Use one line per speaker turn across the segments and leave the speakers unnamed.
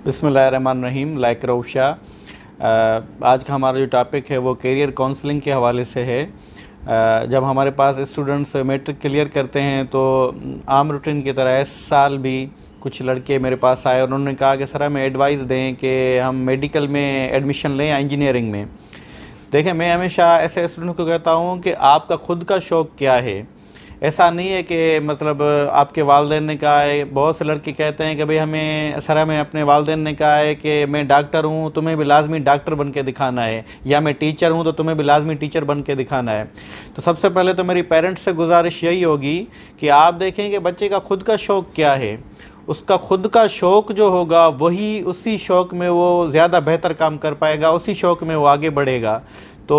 बिस्मिल्लाहिर्रहमानिर्रहीम। लाइक रौशा। आज का हमारा जो टॉपिक है वो करियर काउंसलिंग के हवाले से है। जब हमारे पास स्टूडेंट्स मैट्रिक क्लियर करते हैं तो आम रूटीन की तरह इस साल भी कुछ लड़के मेरे पास आए और उन्होंने कहा कि सर हमें एडवाइस दें कि हम मेडिकल में एडमिशन लें या इंजीनियरिंग में। देखें, मैं हमेशा ऐसे स्टूडेंट को कहता हूँ कि आपका खुद का शौक़ क्या है। ऐसा नहीं है कि मतलब आपके वालिदैन ने कहा है। बहुत से लड़के कहते हैं कि भाई हमें अपने वालिदैन ने कहा है कि मैं डॉक्टर हूँ, तुम्हें भी लाजमी डॉक्टर बन के दिखाना है, या मैं टीचर हूँ तो तुम्हें भी लाजमी टीचर बन के दिखाना है। तो सबसे पहले तो मेरी पेरेंट्स से गुजारिश यही होगी कि आप देखें कि बच्चे का खुद का शौक़ क्या है। उसका खुद का शौक़ जो होगा वही उसी शौक़ में वो ज़्यादा बेहतर काम कर पाएगा, उसी शौक़ में वो आगे बढ़ेगा। तो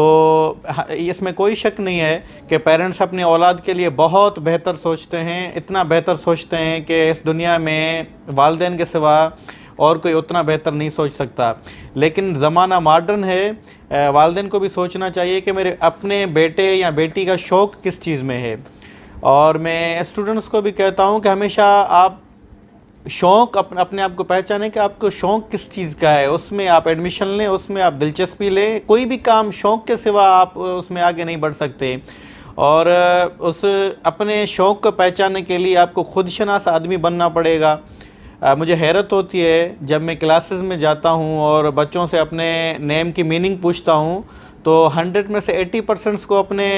इसमें कोई शक नहीं है कि पेरेंट्स अपनी औलाद के लिए बहुत बेहतर सोचते हैं, इतना बेहतर सोचते हैं कि इस दुनिया में वालिदैन के सिवा और कोई उतना बेहतर नहीं सोच सकता। लेकिन ज़माना मॉडर्न है, वालिदैन को भी सोचना चाहिए कि मेरे अपने बेटे या बेटी का शौक़ किस चीज़ में है। और मैं स्टूडेंट्स को भी कहता हूँ कि हमेशा आप शौक़ अपने आप को पहचानें कि आपको शौक़ किस चीज़ का है, उसमें आप एडमिशन लें, उसमें आप दिलचस्पी लें। कोई भी काम शौक़ के सिवा आप उसमें आगे नहीं बढ़ सकते। और उस अपने शौक़ को पहचानने के लिए आपको खुदशनास आदमी बनना पड़ेगा। मुझे हैरत होती है जब मैं क्लासेस में जाता हूँ और बच्चों से अपने नेम की मीनिंग पूछता हूँ तो 100 में से 80% को अपने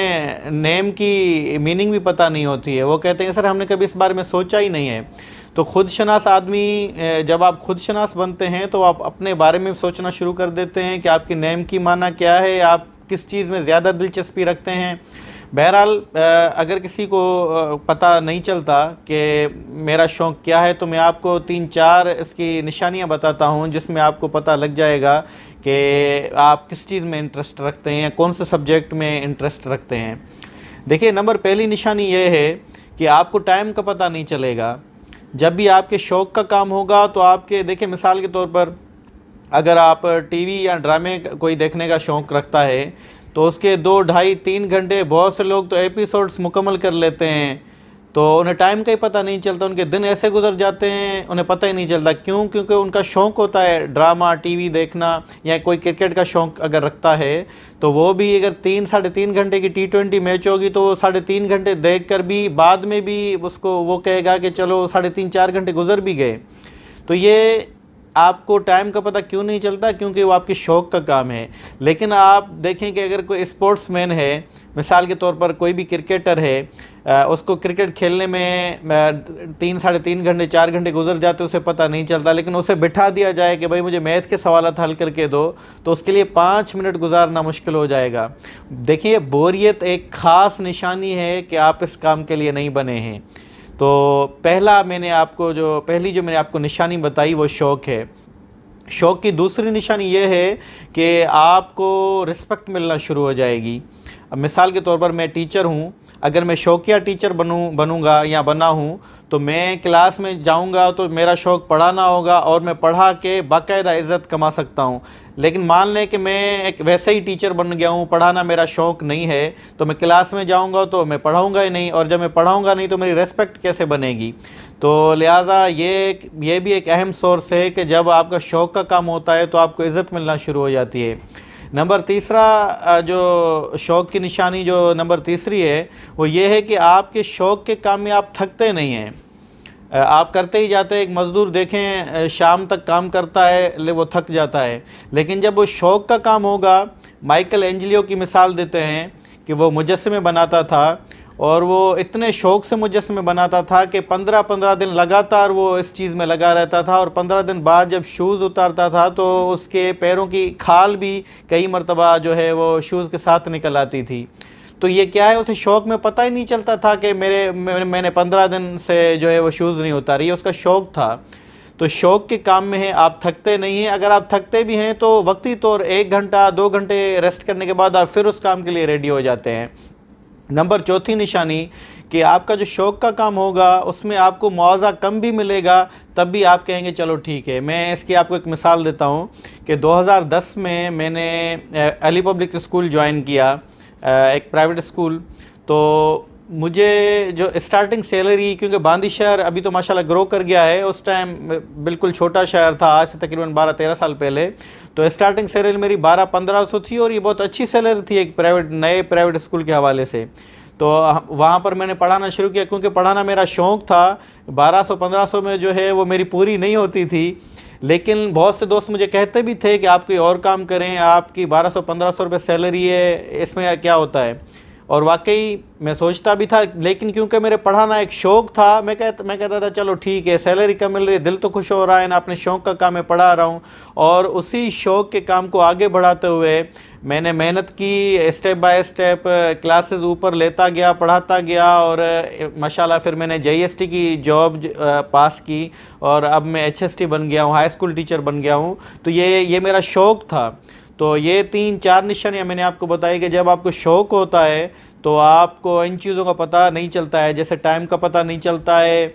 नेम की मीनिंग भी पता नहीं होती है। वो कहते हैं सर हमने कभी इस बारे में सोचा ही नहीं है। तो खुदशनास आदमी, जब आप खुदशनास बनते हैं तो आप अपने बारे में सोचना शुरू कर देते हैं कि आपके नेम की माना क्या है, आप किस चीज़ में ज़्यादा दिलचस्पी रखते हैं। बहरहाल अगर किसी को पता नहीं चलता कि मेरा शौक़ क्या है तो मैं आपको 3-4 इसकी निशानियां बताता हूं जिसमें आपको पता लग जाएगा कि आप किस चीज़ में इंटरेस्ट रखते हैं, कौन से सब्जेक्ट में इंटरेस्ट रखते हैं। देखिए, पहली निशानी ये है कि आपको टाइम का पता नहीं चलेगा। जब भी आपके शौक़ का काम होगा तो आपके, देखिए मिसाल के तौर पर अगर आप टीवी या ड्रामे कोई देखने का शौक़ रखता है तो उसके 2, ढाई, 3 घंटे, बहुत से लोग तो एपिसोड्स मुकम्मल कर लेते हैं तो उन्हें टाइम का ही पता नहीं चलता। उनके दिन ऐसे गुजर जाते हैं उन्हें पता ही नहीं चलता। क्यों? क्योंकि उनका शौक़ होता है ड्रामा टीवी देखना, या कोई क्रिकेट का शौक़ अगर रखता है तो वो भी अगर 3-3.5 घंटे की T20 मैच होगी तो वो 3.5 घंटे देख कर भी बाद में भी उसको वो कहेगा कि चलो 3.5-4 घंटे गुजर भी गए। तो ये आपको टाइम का पता क्यों नहीं चलता? क्योंकि वो आपके शौक़ का काम है। लेकिन आप देखें कि अगर कोई स्पोर्ट्समैन है, मिसाल के तौर पर कोई भी क्रिकेटर है, उसको क्रिकेट खेलने में 3-3.5 घंटे 4 घंटे गुजर जाते उसे पता नहीं चलता। लेकिन उसे बिठा दिया जाए कि भाई मुझे मैथ के सवालात हल करके दो तो उसके लिए 5 मिनट गुजारना मुश्किल हो जाएगा। देखिए, बोरियत एक ख़ास निशानी है कि आप इस काम के लिए नहीं बने हैं। तो पहली जो मैंने आपको निशानी बताई वो शौक़ है। शौक़ की दूसरी निशानी ये है कि आपको रिस्पेक्ट मिलना शुरू हो जाएगी। अब मिसाल के तौर पर मैं टीचर हूँ, अगर मैं शौकिया टीचर बनूंगा या बना हूँ तो मैं क्लास में जाऊँगा तो मेरा शौक़ पढ़ाना होगा और मैं पढ़ा के बाकायदा इज़्ज़त कमा सकता हूँ। लेकिन मान लें कि मैं एक वैसे ही टीचर बन गया हूँ, पढ़ाना मेरा शौक़ नहीं है, तो मैं क्लास में जाऊँगा तो मैं पढ़ाऊँगा ही नहीं, और जब मैं पढ़ाऊँगा नहीं तो मेरी रेस्पेक्ट कैसे बनेगी। तो लिहाजा ये भी एक अहम सोर्स है कि जब आपका शौक़ का काम होता है तो आपको इज़्ज़त मिलना शुरू हो जाती है। नंबर तीसरा, जो शौक़ की निशानी जो नंबर तीसरी है वो ये है कि आपके शौक़ के काम में आप थकते नहीं हैं। आप करते ही जाते हैं। एक मज़दूर देखें शाम तक काम करता है वो थक जाता है, लेकिन जब वो शौक़ का काम होगा, माइकल एंजेलो की मिसाल देते हैं कि वो मुजस्समे बनाता था और वो इतने शौक़ से मुजस्समे बनाता था कि 15-15 दिन लगातार वो इस चीज़ में लगा रहता था, और 15 दिन बाद जब शूज़ उतारता था तो उसके पैरों की खाल भी कई मरतबा जो है वो शूज़ के साथ निकल आती थी। तो ये क्या है, उसे शौक़ में पता ही नहीं चलता था कि मैंने 15 दिन से जो है वो शूज़ नहीं उतारी, ये उसका शौक़ था। तो शौक़ के काम में है, आप थकते नहीं हैं। अगर आप थकते भी हैं तो वक्ती तौर 1 घंटा 2 घंटे रेस्ट करने के बाद आप फिर उस काम के लिए रेडी हो जाते हैं। नंबर चौथी निशानी कि आपका जो शौक़ का काम होगा उसमें आपको मुआवजा कम भी मिलेगा, तब भी आप कहेंगे चलो ठीक है। मैं इसकी आपको एक मिसाल देता हूँ कि 2010 में मैंने अली पब्लिक स्कूल ज्वाइन किया, एक प्राइवेट स्कूल। तो मुझे जो स्टार्टिंग सैलरी, क्योंकि बांदी शहर अभी तो माशाल्लाह ग्रो कर गया है, उस टाइम बिल्कुल छोटा शहर था, आज से तकरीबन 12-13 साल पहले। तो स्टार्टिंग सैलरी मेरी 1200-1500 थी, और ये बहुत अच्छी सैलरी थी एक नए प्राइवेट स्कूल के हवाले से। तो वहाँ पर मैंने पढ़ाना शुरू किया, क्योंकि पढ़ाना मेरा शौक़ था। 1200-1500 में जो है वो मेरी पूरी नहीं होती थी, लेकिन बहुत से दोस्त मुझे कहते भी थे कि आप कोई और काम करें, आपकी 1200-1500 रुपये सैलरी है, इसमें क्या होता है। और वाकई मैं सोचता भी था, लेकिन क्योंकि मेरे पढ़ाना एक शौक़ था, मैं कहता था चलो ठीक है, सैलरी कम मिल रही है, दिल तो खुश हो रहा है ना, अपने शौक़ का काम मैं पढ़ा रहा हूँ। और उसी शौक़ के काम को आगे बढ़ाते हुए मैंने मेहनत की, स्टेप बाय स्टेप क्लासेस ऊपर लेता गया, पढ़ाता गया, और माशाल्लाह फिर मैंने JST की जॉब पास की, और अब मैं HST बन गया हूँ, हाई स्कूल टीचर बन गया हूँ। तो ये मेरा शौक़ था। तो ये 3-4 निशानियाँ मैंने आपको बताई कि जब आपको शौक़ होता है तो आपको इन चीज़ों का पता नहीं चलता है, जैसे टाइम का पता नहीं चलता है,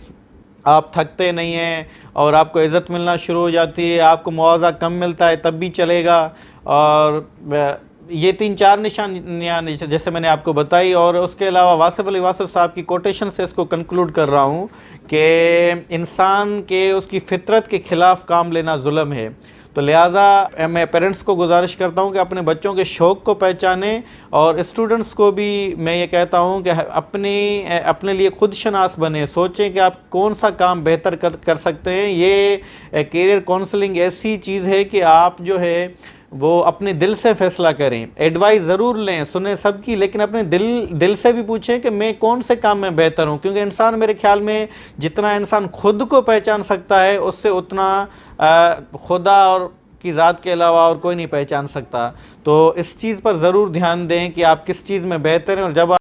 आप थकते नहीं हैं, और आपको इज़्ज़त मिलना शुरू हो जाती है। आपको मुआवजा कम मिलता है तब भी चलेगा। और ये 3-4 निशानियाँ जैसे मैंने आपको बताई, और उसके अलावा वासिफ अली वासिफ साहब की कोटेशन से इसको कंक्लूड कर रहा हूँ कि इंसान के उसकी फितरत के ख़िलाफ़ काम लेना जुल्म है। तो लिहाजा मैं पेरेंट्स को गुजारिश करता हूँ कि अपने बच्चों के शौक़ को पहचानें, और स्टूडेंट्स को भी मैं ये कहता हूँ कि अपने लिए खुद शनास बने, सोचें कि आप कौन सा काम बेहतर कर सकते हैं। ये कैरियर काउंसलिंग ऐसी चीज़ है कि आप जो है वो अपने दिल से फैसला करें। एडवाइस ज़रूर लें, सुने सबकी, लेकिन अपने दिल से भी पूछें कि मैं कौन से काम में बेहतर हूँ, क्योंकि इंसान, मेरे ख्याल में जितना इंसान खुद को पहचान सकता है, उससे उतना खुदा और की ज़ात के अलावा और कोई नहीं पहचान सकता। तो इस चीज़ पर ज़रूर ध्यान दें कि आप किस चीज़ में बेहतर हैं, और जब